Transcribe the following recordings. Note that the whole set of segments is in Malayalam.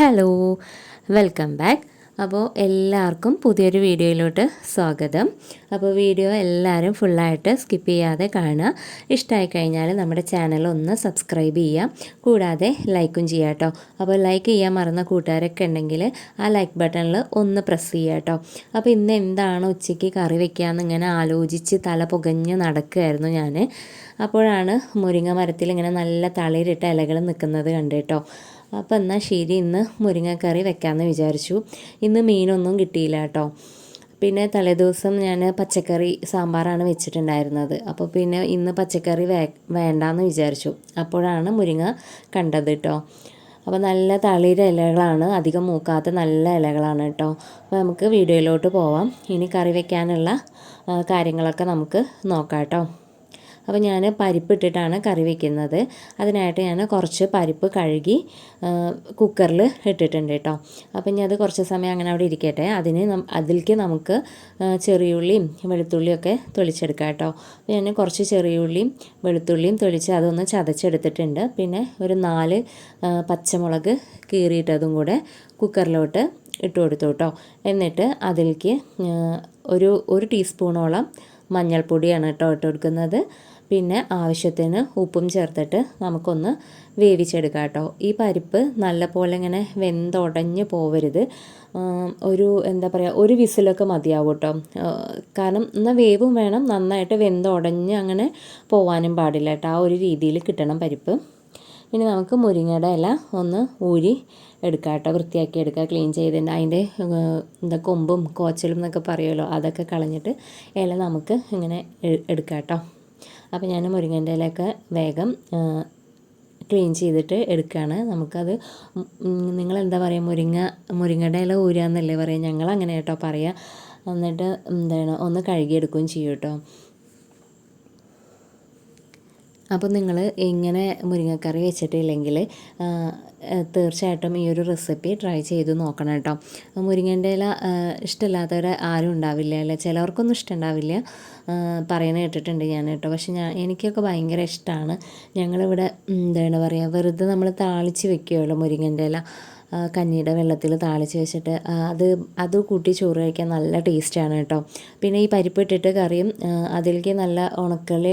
Hello, welcome back. അപ്പോൾ എല്ലാവർക്കും പുതിയൊരു വീഡിയോയിലോട്ട് സ്വാഗതം. അപ്പോൾ വീഡിയോ എല്ലാവരും ഫുള്ളായിട്ട് സ്കിപ്പ് ചെയ്യാതെ കാണുക. ഇഷ്ടമായി കഴിഞ്ഞാൽ നമ്മുടെ ചാനൽ ഒന്ന് സബ്സ്ക്രൈബ് ചെയ്യുക, കൂടാതെ ലൈക്കും ചെയ്യുക കേട്ടോ. അപ്പോൾ ലൈക്ക് ചെയ്യാൻ മറന്ന കൂട്ടുകാരൊക്കെ ഉണ്ടെങ്കിൽ ആ ലൈക്ക് ബട്ടണിൽ ഒന്ന് പ്രസ് ചെയ്യുക കേട്ടോ. അപ്പോൾ ഇന്ന് എന്താണ് ഉച്ചയ്ക്ക് കറി വയ്ക്കാമെന്ന് ഇങ്ങനെ ആലോചിച്ച് തല പുകഞ്ഞ് നടക്കുകയായിരുന്നു ഞാൻ. അപ്പോഴാണ് മുരിങ്ങ മരത്തിൽ ഇങ്ങനെ നല്ല തളിരിട്ട ഇലകൾ നിൽക്കുന്നത് കണ്ടു കേട്ടോ. അപ്പോൾ എന്നാൽ ശരി, ഇന്ന് മുരിങ്ങക്കറി വെക്കാമെന്ന് വിചാരിച്ചു. ഇന്ന് മീനൊന്നും കിട്ടിയില്ല കേട്ടോ. പിന്നെ തലേദിവസം ഞാൻ പച്ചക്കറി സാമ്പാറാണ് വെച്ചിട്ടുണ്ടായിരുന്നത്. അപ്പോൾ പിന്നെ ഇന്ന് പച്ചക്കറി വേണ്ടാന്ന് വിചാരിച്ചു. അപ്പോഴാണ് മുരിങ്ങ കണ്ടത് കേട്ടോ. അപ്പോൾ നല്ല തളിര ഇലകളാണ്, അധികം മൂക്കാത്ത നല്ല ഇലകളാണ് കേട്ടോ. അപ്പോൾ നമുക്ക് വീഡിയോയിലോട്ട് പോവാം. ഇനി കറി വെക്കാനുള്ള കാര്യങ്ങളൊക്കെ നമുക്ക് നോക്കാം കേട്ടോ. അപ്പോൾ ഞാൻ പരിപ്പ് ഇട്ടിട്ടാണ് കറി വയ്ക്കുന്നത്. അതിനായിട്ട് ഞാൻ കുറച്ച് പരിപ്പ് കഴുകി കുക്കറിൽ ഇട്ടിട്ടുണ്ട് കേട്ടോ. അപ്പോൾ ഇനി അത് കുറച്ച് സമയം അങ്ങനെ അവിടെ ഇരിക്കട്ടെ. അതിലേക്ക് നമുക്ക് ചെറിയുള്ളിയും വെളുത്തുള്ളിയും ഒക്കെ തൊളിച്ചെടുക്കാം കേട്ടോ. അപ്പോൾ ഞാൻ കുറച്ച് ചെറിയുള്ളിയും വെളുത്തുള്ളിയും തൊളിച്ച് അതൊന്ന് ചതച്ചെടുത്തിട്ടുണ്ട്. പിന്നെ ഒരു 4 പച്ചമുളക് കീറിയിട്ടതും കൂടെ കുക്കറിലോട്ട് ഇട്ട് കൊടുത്തു കേട്ടോ. എന്നിട്ട് അതിലേക്ക് ഒരു ടീസ്പൂണോളം മഞ്ഞൾപ്പൊടിയാണ് കേട്ടോ ഇട്ട് കൊടുക്കുന്നത്. പിന്നെ ആവശ്യത്തിന് ഉപ്പും ചേർത്തിട്ട് നമുക്കൊന്ന് വേവിച്ചെടുക്കാം കേട്ടോ. ഈ പരിപ്പ് നല്ലപോലെ ഇങ്ങനെ വെന്തുടഞ്ഞ് പോവരുത്. എന്താ പറയുക, ഒരു വിസിലൊക്കെ മതിയാവും കേട്ടോ. കാരണം എന്നാൽ വേവും വേണം, നന്നായിട്ട് വെന്തുടഞ്ഞ് അങ്ങനെ പോവാനും പാടില്ല കേട്ടോ. ആ ഒരു രീതിയിൽ കിട്ടണം പരിപ്പ്. ഇനി നമുക്ക് മുരിങ്ങയുടെ ഇല ഒന്ന് ഊരി എടുക്കാം കേട്ടോ. വൃത്തിയാക്കി എടുക്കുക, ക്ലീൻ ചെയ്തിട്ട് അതിൻ്റെ കൊമ്പും കോച്ചലും എന്നൊക്കെ പറയുമല്ലോ, അതൊക്കെ കളഞ്ഞിട്ട് ഇല നമുക്ക് ഇങ്ങനെ എടുക്കാം കേട്ടോ. അപ്പോൾ ഞാൻ മുരിങ്ങൻ്റെ ഇലയൊക്കെ വേഗം ക്ലീൻ ചെയ്തിട്ട് എടുക്കുകയാണ്. നമുക്കത് നിങ്ങളെന്താ പറയുക, മുരിങ്ങയുടെ ഇല ഊരാന്നല്ലേ പറയുക, ഞങ്ങളങ്ങനെ കേട്ടോ പറയുക. എന്നിട്ട് ഒന്ന് കഴുകിയെടുക്കുകയും ചെയ്യും കേട്ടോ. അപ്പോൾ നിങ്ങൾ ഇങ്ങനെ മുരിങ്ങക്കറി വെച്ചിട്ടില്ലെങ്കിൽ തീർച്ചയായിട്ടും ഈ ഒരു റെസിപ്പി ട്രൈ ചെയ്ത് നോക്കണം കേട്ടോ. മുരിങ്ങൻ്റെ ഇല ഇഷ്ടമില്ലാത്തവർ ആരും ഉണ്ടാവില്ല അല്ലേ, ചിലവർക്കൊന്നും ഇഷ്ടമുണ്ടാവില്ല, പറയുന്നത് കേട്ടിട്ടുണ്ട് ഞാൻ കേട്ടോ. പക്ഷെ എനിക്കൊക്കെ ഭയങ്കര ഇഷ്ടമാണ്. ഞങ്ങളിവിടെ പറയുക, വെറുതെ നമ്മൾ താളിച്ച് വെക്കുകയുള്ളൂ മുരിങ്ങൻ്റെ ഇല, കഞ്ഞിയുടെ വെള്ളത്തിൽ താളിച്ച് വെച്ചിട്ട് അത് കൂട്ടി ചോറ് കഴിക്കാൻ നല്ല ടേസ്റ്റാണ് കേട്ടോ. പിന്നെ ഈ പരിപ്പ് ഇട്ടിട്ട് കറിയും അതിലേക്ക് നല്ല ഉണക്കൽ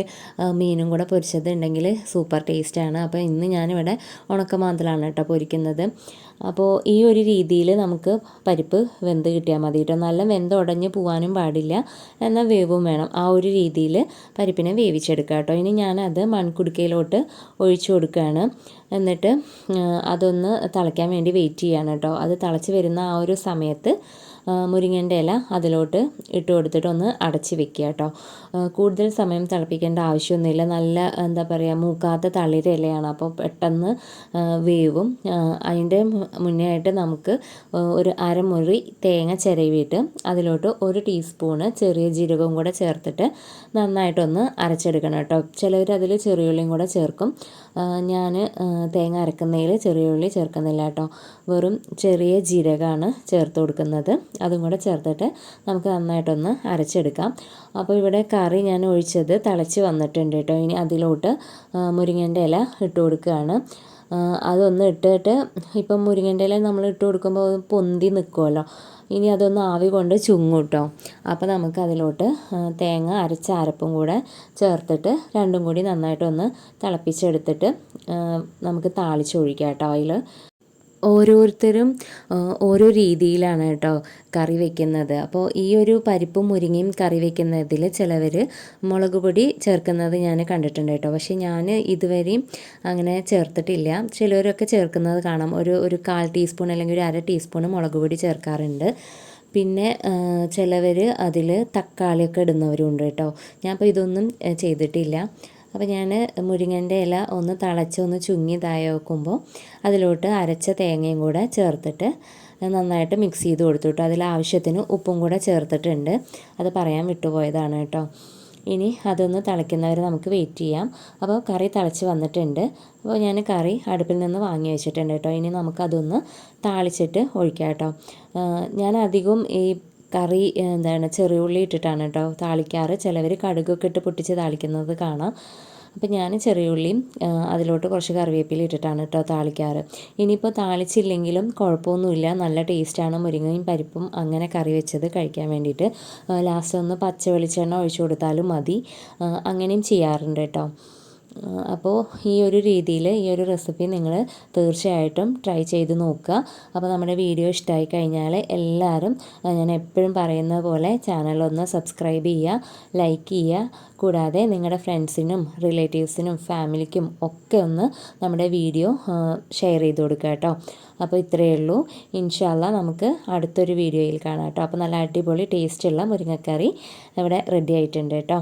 മീനും കൂടെ പൊരിച്ചത് ഉണ്ടെങ്കിൽ സൂപ്പർ ടേസ്റ്റാണ്. അപ്പോൾ ഇന്ന് ഞാനിവിടെ ഉണക്കമാന്തലാണ് കേട്ടോ പൊരിക്കുന്നത്. അപ്പോൾ ഈ ഒരു രീതിയിൽ നമുക്ക് പരിപ്പ് വെന്ത് കിട്ടിയാൽ മതി കേട്ടോ. നല്ല വെന്ത് ഉടഞ്ഞ് പോകാനും പാടില്ല, എന്നാൽ വേവും വേണം. ആ ഒരു രീതിയിൽ പരിപ്പിനെ വേവിച്ചെടുക്കുക കേട്ടോ. ഇനി ഞാനത് മൺകുടുക്കയിലോട്ട് ഒഴിച്ചു കൊടുക്കുകയാണ്. എന്നിട്ട് അതൊന്ന് തിളയ്ക്കാൻ വേണ്ടി വെയിറ്റ് ചെയ്യാണ് കേട്ടോ. അത് തിളച്ച് വരുന്ന ആ ഒരു സമയത്ത് മുരിങ്ങൻ്റെ ഇല അതിലോട്ട് ഇട്ട് കൊടുത്തിട്ട് ഒന്ന് അടച്ച് വെക്കുക കേട്ടോ. കൂടുതൽ സമയം തിളപ്പിക്കേണ്ട ആവശ്യമൊന്നുമില്ല. നല്ല എന്താ പറയുക, മൂക്കാത്ത തളിര ഇലയാണ്, അപ്പോൾ പെട്ടെന്ന് വേവും. അതിൻ്റെ മുന്നേ ആയിട്ട് നമുക്ക് ഒരു അരമുറി തേങ്ങ ചിരവിയിട്ട് അതിലോട്ട് 1 ടീസ്പൂണ് ചെറിയ ജീരകവും കൂടെ ചേർത്തിട്ട് നന്നായിട്ടൊന്ന് അരച്ചെടുക്കണം കേട്ടോ. ചിലവർ അതിൽ ചെറിയുള്ളിയും കൂടെ ചേർക്കും. ഞാൻ തേങ്ങ അരക്കുന്നതിൽ ചെറിയുള്ളി ചേർക്കുന്നില്ല കേട്ടോ. വെറും ചെറിയ ജീരകമാണ് ചേർത്ത് കൊടുക്കുന്നത്. അതും കൂടെ ചേർത്തിട്ട് നമുക്ക് നന്നായിട്ടൊന്ന് അരച്ചെടുക്കാം. അപ്പോൾ ഇവിടെ കറി ഞാൻ ഒഴിച്ചത് തിളച്ച് വന്നിട്ടുണ്ട് കേട്ടോ. ഇനി അതിലോട്ട് മുരിങ്ങൻ്റെ ഇല ഇട്ട് കൊടുക്കുകയാണ്. അതൊന്ന് ഇട്ടിട്ട്, ഇപ്പം മുരിങ്ങൻ്റെ ഇല നമ്മൾ ഇട്ട് കൊടുക്കുമ്പോൾ പൊന്തി നിൽക്കുമല്ലോ, ഇനി അതൊന്ന് ആവി കൊണ്ട് ചുങ്ങും കേട്ടോ. അപ്പോൾ നമുക്ക് അതിലോട്ട് തേങ്ങ അരച്ച അരപ്പും കൂടെ ചേർത്തിട്ട് രണ്ടും കൂടി നന്നായിട്ടൊന്ന് തിളപ്പിച്ചെടുത്തിട്ട് നമുക്ക് താളിച്ചൊഴിക്കാം കേട്ടോ. അതിൽ ഓരോരുത്തരും ഓരോ രീതിയിലാണ് കേട്ടോ കറി വയ്ക്കുന്നത്. അപ്പോൾ ഈ ഒരു പരിപ്പും മുരിങ്ങയും കറി വയ്ക്കുന്നതിൽ ചിലവർ മുളക് പൊടി ചേർക്കുന്നത് ഞാൻ കണ്ടിട്ടുണ്ട് കേട്ടോ. പക്ഷേ ഞാൻ ഇതുവരെയും അങ്ങനെ ചേർത്തിട്ടില്ല. ചിലവരൊക്കെ ചേർക്കുന്നത് കാണാം. ഒരു 1/4 ടീസ്പൂൺ അല്ലെങ്കിൽ ഒരു 1/2 ടീസ്പൂൺ മുളക് പൊടി ചേർക്കാറുണ്ട്. പിന്നെ ചിലവർ അതിൽ തക്കാളിയൊക്കെ ഇടുന്നവരുണ്ട് കേട്ടോ. ഞാൻ അപ്പോൾ ഇതൊന്നും ചെയ്തിട്ടില്ല. അപ്പോൾ ഞാൻ മുരിങ്ങൻ്റെ ഇല ഒന്ന് തിളച്ച് ഒന്ന് ചുങ്ങിയതായി വെക്കുമ്പോൾ അതിലോട്ട് അരച്ച തേങ്ങയും കൂടെ ചേർത്തിട്ട് നന്നായിട്ട് മിക്സ് ചെയ്ത് കൊടുത്തു കേട്ടോ. അതിൽ ആവശ്യത്തിന് ഉപ്പും കൂടെ ചേർത്തിട്ടുണ്ട്. അത് പറയാൻ വിട്ടുപോയതാണ് കേട്ടോ. ഇനി അതൊന്ന് തിളയ്ക്കുന്നവരെ നമുക്ക് വെയിറ്റ് ചെയ്യാം. അപ്പോൾ കറി തിളച്ച് വന്നിട്ടുണ്ട്. അപ്പോൾ ഞാൻ കറി അടുപ്പിൽ നിന്ന് വാങ്ങി വെച്ചിട്ടുണ്ട് കേട്ടോ. ഇനി നമുക്കതൊന്ന് താളിച്ചിട്ട് ഒഴിക്കാം കേട്ടോ. ഞാൻ അധികം ഈ കറി ചെറിയുള്ളി ഇട്ടിട്ടാണ് കേട്ടോ താളിക്കാറ്. ചിലവർ കടുകൊക്കെ ഇട്ട് പൊട്ടിച്ച് താളിക്കുന്നത് കാണാം. അപ്പോൾ ഞാൻ ചെറിയ ഉള്ളിയും അതിലോട്ട് കുറച്ച് കറിവേപ്പില ഇട്ടിട്ടാണ് കേട്ടോ താളിക്കാറ്. ഇനിയിപ്പോൾ താളിച്ചില്ലെങ്കിലും കുഴപ്പമൊന്നുമില്ല, നല്ല ടേസ്റ്റാണ് മുരിങ്ങയും പരിപ്പും അങ്ങനെ കറി വെച്ചത് കഴിക്കാൻ വേണ്ടിയിട്ട്. ലാസ്റ്റ് ഒന്ന് പച്ച വെളിച്ചെണ്ണ ഒഴിച്ചു കൊടുത്താലും മതി, അങ്ങനെയും ചെയ്യാറുണ്ട് കേട്ടോ. അപ്പോൾ ഈ ഒരു രീതിയിൽ ഈ ഒരു റെസിപ്പി നിങ്ങൾ തീർച്ചയായിട്ടും ട്രൈ ചെയ്ത് നോക്കുക. അപ്പോൾ നമ്മുടെ വീഡിയോ ഇഷ്ടമായി കഴിഞ്ഞാൽ എല്ലാവരും ഞാൻ എപ്പോഴും പറയുന്ന പോലെ ചാനലൊന്ന് സബ്സ്ക്രൈബ് ചെയ്യുക, ലൈക്ക് ചെയ്യുക, കൂടാതെ നിങ്ങളുടെ ഫ്രണ്ട്സിനും റിലേറ്റീവ്സിനും ഫാമിലിക്കും ഒക്കെ ഒന്ന് നമ്മുടെ വീഡിയോ ഷെയർ ചെയ്ത് കൊടുക്കുക കേട്ടോ. അപ്പോൾ ഇത്രയേ ഉള്ളൂ. ഇൻഷാ അല്ലാ നമുക്ക് അടുത്തൊരു വീഡിയോയിൽ കാണാം കേട്ടോ. അപ്പോൾ നല്ല അടിപൊളി ടേസ്റ്റുള്ള മുരിങ്ങക്കറി ഇവിടെ റെഡി ആയിട്ടുണ്ട് കേട്ടോ.